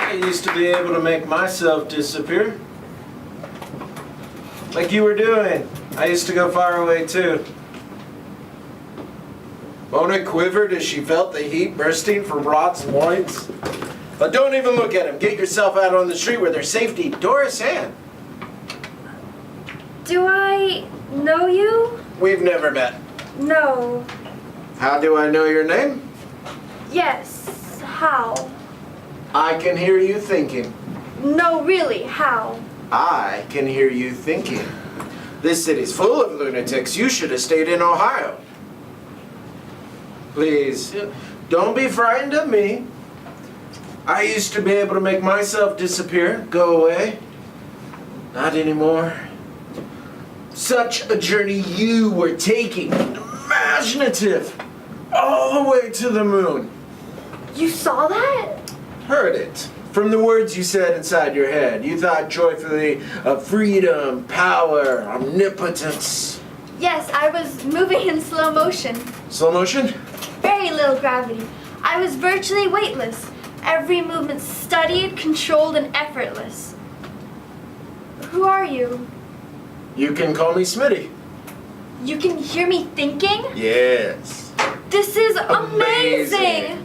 I used to be able to make myself disappear. Like you were doing. I used to go far away too. Mona quivered as she felt the heat bursting from Rod's loins. But don't even look at him. Get yourself out on the street where there's safety. Doris Ann. Do I know you? We've never met. No. How do I know your name? Yes. How? I can hear you thinking. No, really, how? I can hear you thinking. This city's full of lunatics. You should have stayed in Ohio. Please, don't be frightened of me. I used to be able to make myself disappear, go away. Not anymore. Such a journey you were taking. Imaginative. All the way to the moon. You saw that? Heard it. From the words you said inside your head. You thought joyfully of freedom, power, omnipotence. Yes, I was moving in slow motion. Slow motion? Very little gravity. I was virtually weightless. Every movement studied, controlled, and effortless. Who are you? You can call me Smitty. You can hear me thinking? Yes. This is amazing!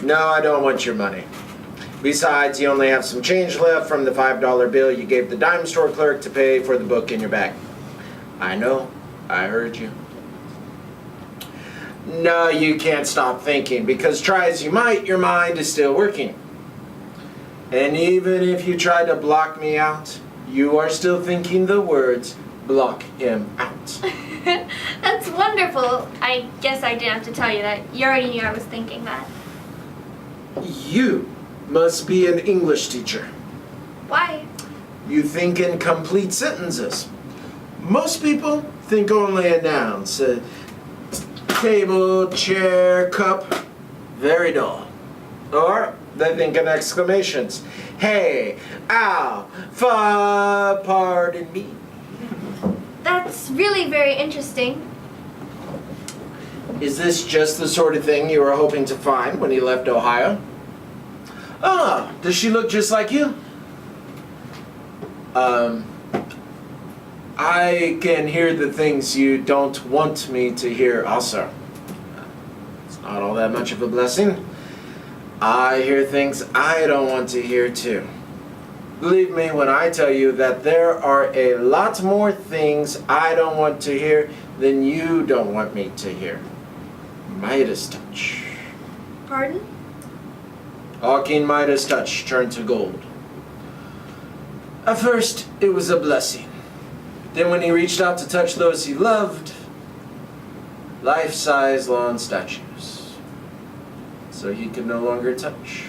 No, I don't want your money. Besides, you only have some change left from the $5 bill you gave the dime store clerk to pay for the book in your bag. I know. I heard you. No, you can't stop thinking, because try as you might, your mind is still working. And even if you try to block me out, you are still thinking the words, block him out. That's wonderful. I guess I didn't have to tell you that. You already knew I was thinking that. You must be an English teacher. Why? You think in complete sentences. Most people think only in nouns. Table, chair, cup, very dull. Or they think in exclamations. Hey, ow, pardon me. That's really very interesting. Is this just the sort of thing you were hoping to find when you left Ohio? Ah, does she look just like you? I can hear the things you don't want me to hear also. It's not all that much of a blessing. I hear things I don't want to hear too. Believe me when I tell you that there are a lot more things I don't want to hear than you don't want me to hear. Midas touch. Pardon? Hawking Midas touch turned to gold. At first, it was a blessing. Then when he reached out to touch those he loved, life-size lawn statues. So he could no longer touch.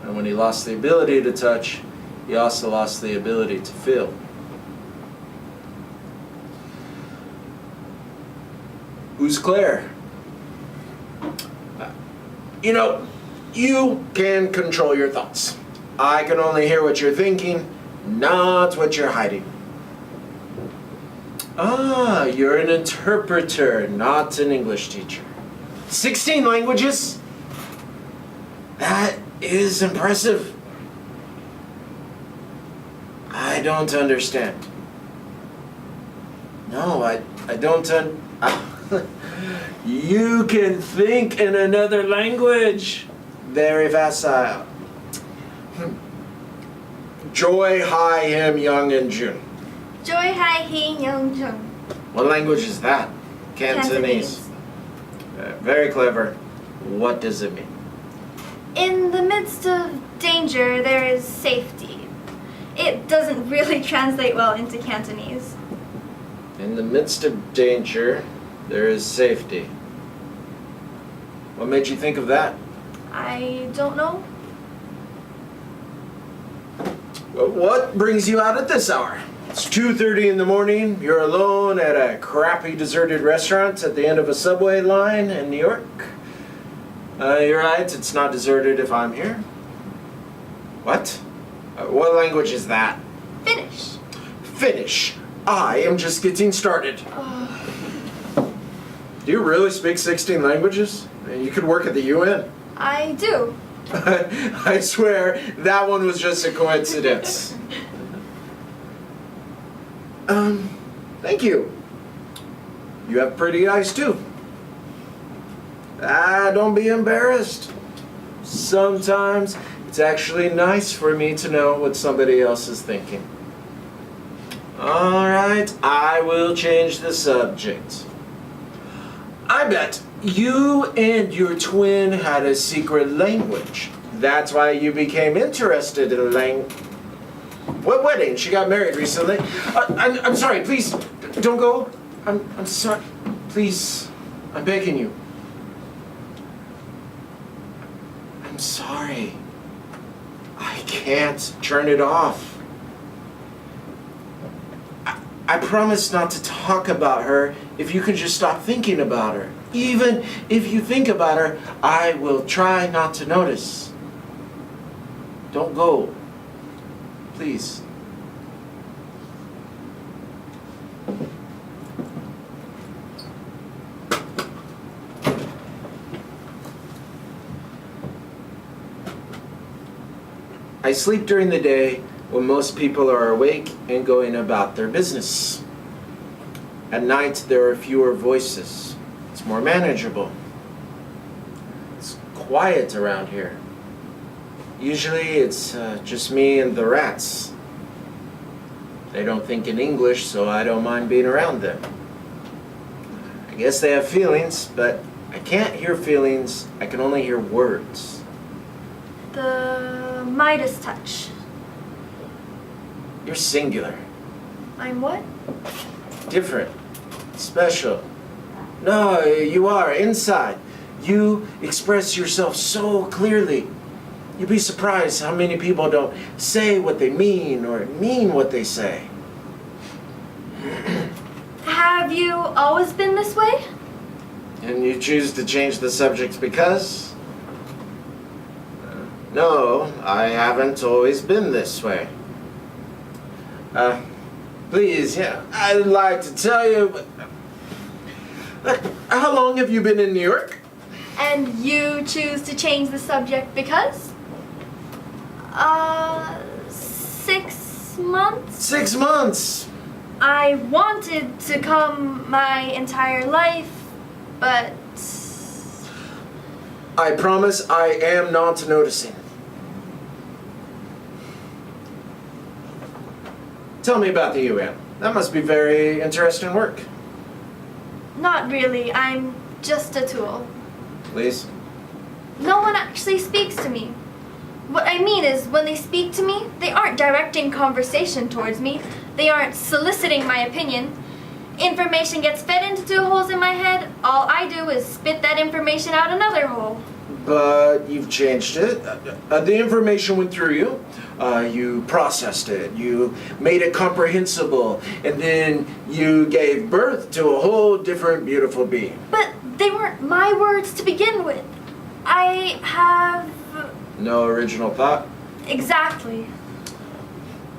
And when he lost the ability to touch, he also lost the ability to feel. Who's Claire? You know, you can control your thoughts. I can only hear what you're thinking, not what you're hiding. Ah, you're an interpreter, not an English teacher. 16 languages? That is impressive. I don't understand. No, I don't You can think in another language. Very facile. Joy, Hai, Him, Young, and June. Joy Hai Hee Young Jung. What language is that? Cantonese. Very clever. What does it mean? In the midst of danger, there is safety. It doesn't really translate well into Cantonese. In the midst of danger, there is safety. What made you think of that? I don't know. What brings you out at this hour? It's 2:30 in the morning. You're alone at a crappy deserted restaurant at the end of a subway line in New York. You're right, it's not deserted if I'm here. What? What language is that? Finnish. Finnish. I am just getting started. Do you really speak 16 languages? You could work at the UN. I do. I swear that one was just a coincidence. Thank you. You have pretty eyes too. Don't be embarrassed. Sometimes it's actually nice for me to know what somebody else is thinking. Alright, I will change the subject. I bet you and your twin had a secret language. That's why you became interested in What wedding? She got married recently. I'm sorry, please, don't go. I'm sorry. Please, I'm begging you. I'm sorry. I can't turn it off. I promise not to talk about her if you can just stop thinking about her. Even if you think about her, I will try not to notice. Don't go. Please. I sleep during the day when most people are awake and going about their business. At night, there are fewer voices. It's more manageable. It's quiet around here. Usually, it's just me and the rats. They don't think in English, so I don't mind being around them. I guess they have feelings, but I can't hear feelings. I can only hear words. The Midas touch. You're singular. I'm what? Different. Special. No, you are. Inside. You express yourself so clearly. You'd be surprised how many people don't say what they mean or mean what they say. Have you always been this way? And you choose to change the subject because? No, I haven't always been this way. Please, yeah, I'd like to tell you, but how long have you been in New York? And you choose to change the subject because? 6 months? 6 months! I wanted to come my entire life, but... I promise I am not noticing. Tell me about the UN. That must be very interesting work. Not really. I'm just a tool. Please? No one actually speaks to me. What I mean is, when they speak to me, they aren't directing conversation towards me. They aren't soliciting my opinion. Information gets fed into 2 holes in my head. All I do is spit that information out another hole. But you've changed it. The information went through you. You processed it. You made it comprehensible. And then you gave birth to a whole different beautiful being. But they weren't my words to begin with. I have... No original thought? Exactly.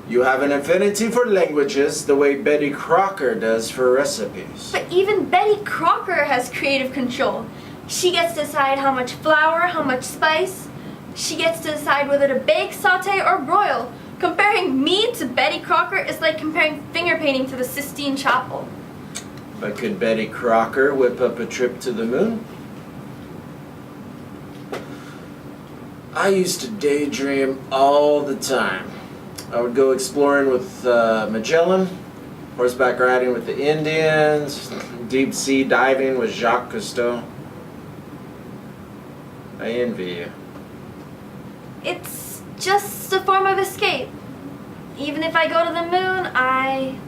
You have an affinity for languages the way Betty Crocker does for recipes. But even Betty Crocker has creative control. She gets to decide how much flour, how much spice. She gets to decide whether to bake, saute, or broil. Comparing me to Betty Crocker is like comparing finger painting to the Sistine Chapel. But could Betty Crocker whip up a trip to the moon? I used to daydream all the time. I would go exploring with Magellan, horseback riding with the Indians, deep sea diving with Jacques Cousteau. I envy you. It's just a form of escape. Even if I go to the moon, I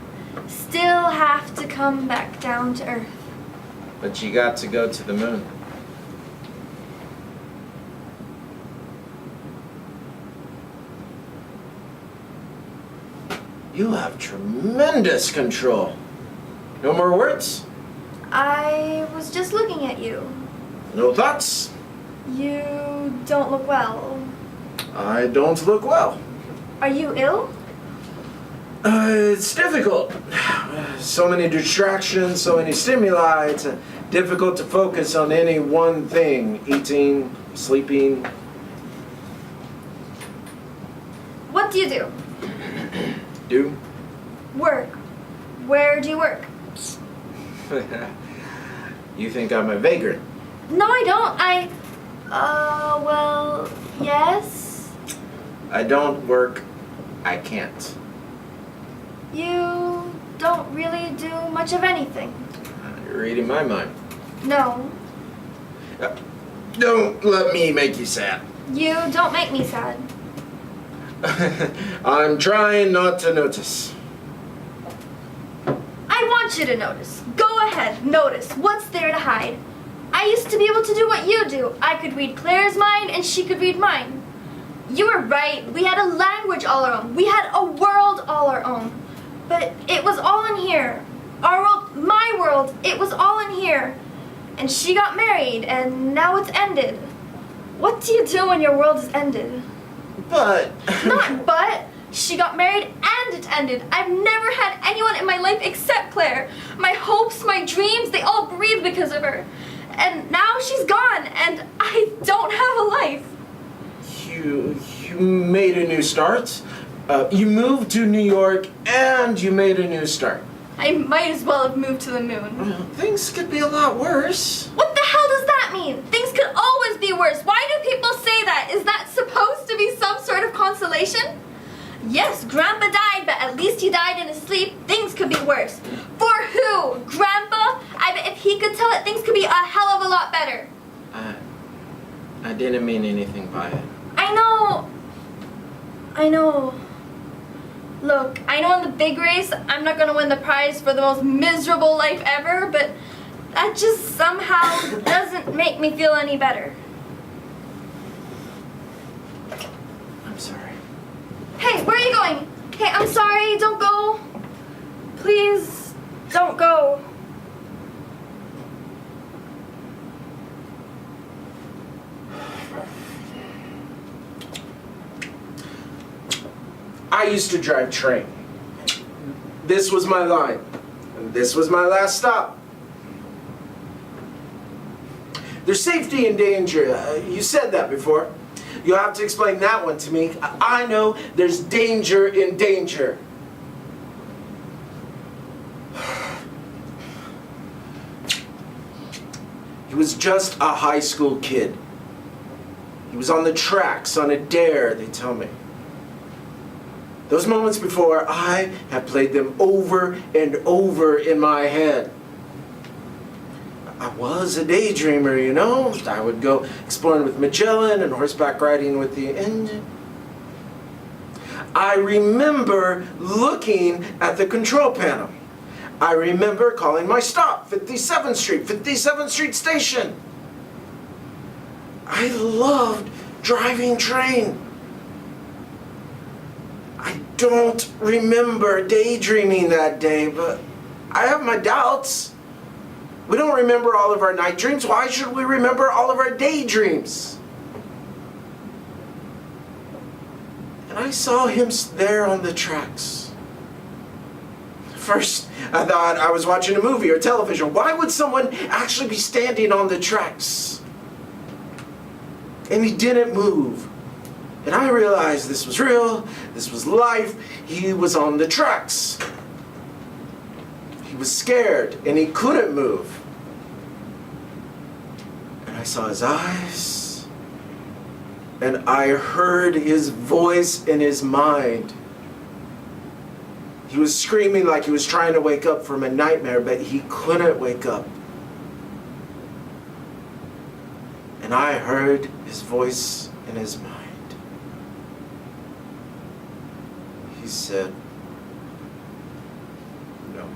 still have to come back down to Earth. But you got to go to the moon. You have tremendous control. No more words? I was just looking at you. No thoughts? You don't look well. I don't look well. Are you ill? It's difficult. So many distractions, so many stimuli. It's difficult to focus on any one thing. Eating, sleeping. What do you do? Do? Work. Where do you work? You think I'm a vagrant? No, I don't. Well, yes. I don't work. I can't. You don't really do much of anything. You're reading my mind. No. Don't let me make you sad. You don't make me sad. I'm trying not to notice. I want you to notice. Go ahead, notice. What's there to hide? I used to be able to do what you do. I could read Claire's mind and she could read mine. You were right. We had a language all our own. We had a world all our own. But it was all in here. Our world, my world, it was all in here. And she got married and now it's ended. What do you do when your world is ended? But... Not but. She got married and it ended. I've never had anyone in my life except Claire. My hopes, my dreams, they all breathe because of her. And now she's gone and I don't have a life. You made a new start. You moved to New York and you made a new start. I might as well have moved to the moon. Things could be a lot worse. What the hell does that mean? Things could always be worse. Why do people say that? Is that supposed to be some sort of consolation? Yes, Grandpa died, but at least he died in his sleep. Things could be worse. For who? Grandpa? I bet if he could tell it, things could be a hell of a lot better. I didn't mean anything by it. I know. Look, I know in the big race, I'm not going to win the prize for the most miserable life ever, but that just somehow doesn't make me feel any better. I'm sorry. Hey, where are you going? Hey, I'm sorry, don't go. Please, don't go. I used to drive train. This was my line. And this was my last stop. There's safety and danger. You said that before. You'll have to explain that one to me. I know there's danger in danger. He was just a high school kid. He was on the tracks, on a dare, they tell me. Those moments before, I have played them over and over in my head. I was a daydreamer, you know. I would go exploring with Magellan and horseback riding with the engine. I remember looking at the control panel. I remember calling my stop, 57th Street Station. I loved driving train. I don't remember daydreaming that day, but I have my doubts. We don't remember all of our night dreams. Why should we remember all of our daydreams? And I saw him there on the tracks. First, I thought I was watching a movie or television. Why would someone actually be standing on the tracks? And he didn't move. And I realized this was real, this was life. He was on the tracks. He was scared and he couldn't move. And I saw his eyes. And I heard his voice in his mind. He was screaming like he was trying to wake up from a nightmare, but he couldn't wake up. And I heard his voice in his mind. He said, no.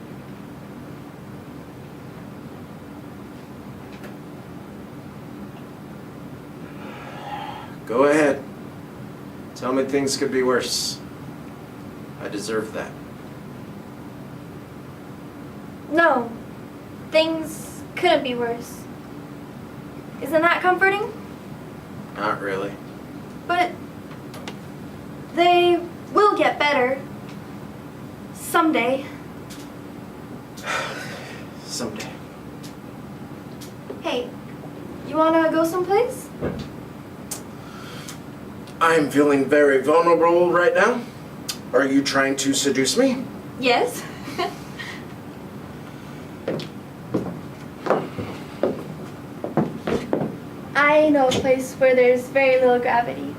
Go ahead. Tell me things could be worse. I deserve that. No, things couldn't be worse. Isn't that comforting? Not really. But they will get better. Someday. Someday. Hey, you wanna go someplace? I'm feeling very vulnerable right now. Are you trying to seduce me? Yes. I know a place where there's very little gravity.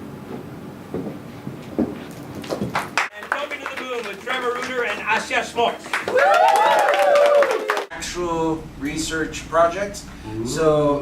And Jumping to the Moon with Trevor Ruder and Schmok. Actual research project. So